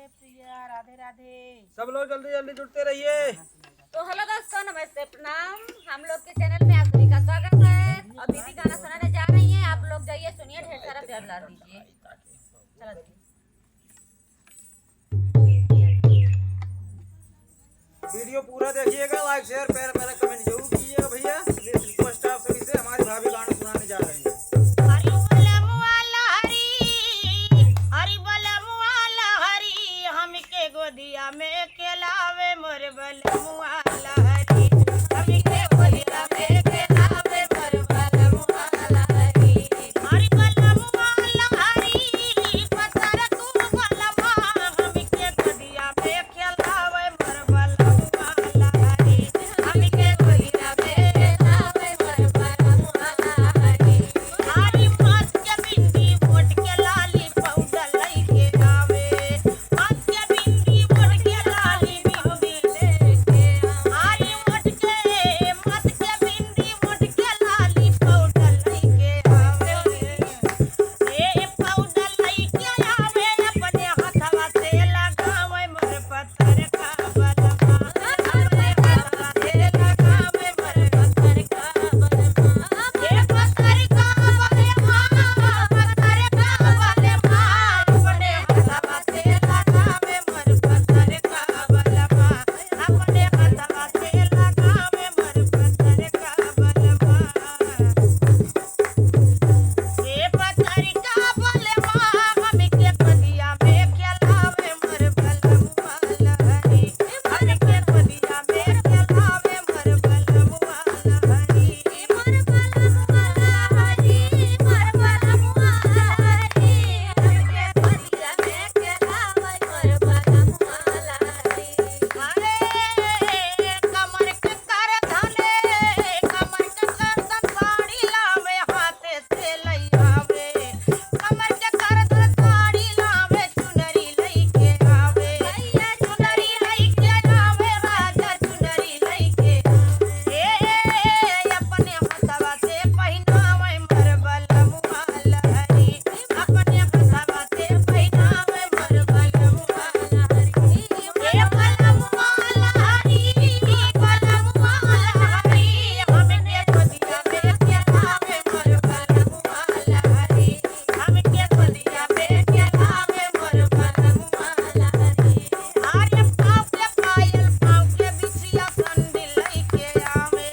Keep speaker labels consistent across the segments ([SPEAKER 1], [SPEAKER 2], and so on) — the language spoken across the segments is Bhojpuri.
[SPEAKER 1] राधे प्रिया, राधे राधे।
[SPEAKER 2] सब लोग जल्दी जल्दी जुटते रहिए।
[SPEAKER 3] तो हेलो दोस्तों, नमस्ते, प्रणाम। हम लोग के चैनल में आप सभी का स्वागत है। और दीदी गाना सुनाने जा रही हैं, आप लोग जाइए सुनिए, ढेर सारा प्यार ला दीजिए। चलो दीदी।
[SPEAKER 2] वीडियो पूरा देखिएगा, लाइक शेयर प्यारा प्यारा कमेंट जरूर कीजिएगा भैया। रिक्वेस्ट आप सभी से, हमारी भाभी गाना सुनाने जा रही हैं।
[SPEAKER 1] हरि बोला मुआला हरि, हरि बोला मुआला हरि, हमके गोदिया में खेलावे मोर बल मुआला हरि, हमके गोदिया में खेलावे मोर बल मुआला हरि। हरि बोला मुआला हरि, पत्थर तू बोलवा, हमके गोदिया में खेलावे मोर बल मुआला हरि, हमके गोदिया में खेलावे मोर बल मुआला हरि। हरी माथ के बिंदी मोट के लाली पाउडर लइके आवे, माथ के बिंदी मोट के लाली बिंदी लेके हरी माथ के बिंदी मोट के लाली पाउडर लइके आवे। ए पाउडर लइके आवे, अपने हाथवा से लगावे मोर पत्थर का बलमा, अपने हाथवा से लगावे मोर पत्थर का बलमा। ए पत्थर का बलमा, पत्थर का बलमा, अपने हाथवा से लगावे मोर पत्थर का बलमा, अपने हाथवा से लगावे मोर पत्थर का बलमा। ए पत्थर का बलमा, हमके गोदिया में खेलावे मोर बल मुआला हरि, हमके गोदिया में खेलावे मोर बल मुआला हरि। मोर बल मुआला हरि, मोर बल मुआला हरि, हमके गोदिया में खेलावे मोर बल मुआला हरि। अरे कमर के कर धने, कमर के कर धन साड़ी लावे, हाथे से लइयावे, कमर के कर धन साड़ी लावे, चुनरी लइके आवे, चुनरी लइके आवे, राजा चुनरी लइके आवे। अपने हाथवा से पहिनावे मोर बल मुआला हरि, अपने हाथवा से पहिनावे मोर बल मुआला हरि। बल मुआला हरि, बल मुआला हरि, हमके गोदिया में खेलावे मोर बल मुआला हरि, हमके गोदिया में खेलावे मोर बल मुआला हरि। आर्य पाँव के पायल, पाँव के बिछिया संडिल लइके आवे,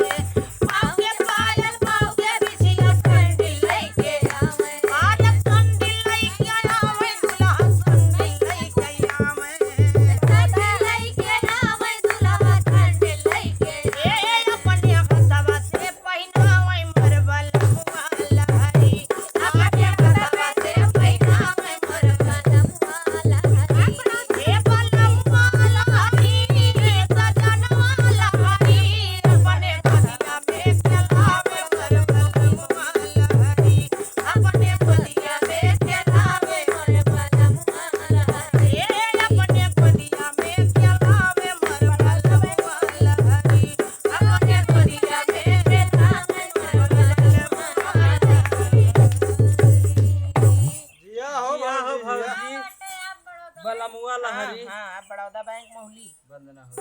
[SPEAKER 1] पाँव के पायल, पाँव के बिछिया संडिल लइके आवे, आर्य संडिल लइके आवे, दुल्हा संडिल लइके आवे, संडिल लइके आवे, दुल्हा संडिल लइके आवे। अपने हाथवा से पहिनावे मोर बल मुआला हरि, अपने हाथवा से पहिनावे मोर बल मुआला हरि। बल मुआला हरि, सजन वाला हरि, अपने गोदिया में खेलावे मोर बल मुआला हरि, अपने गोदिया में खेलावे मोर बल मुआला हरि। अपने गोदिया में खेलावे मोर बल मुआला हरि, अपने गोदिया में खेलावे मोर बल
[SPEAKER 2] जिया हो भाभी, बला मुआला हरि।
[SPEAKER 1] हाँ, बड़ौदा बैंक मोहली।
[SPEAKER 2] वंदना हो।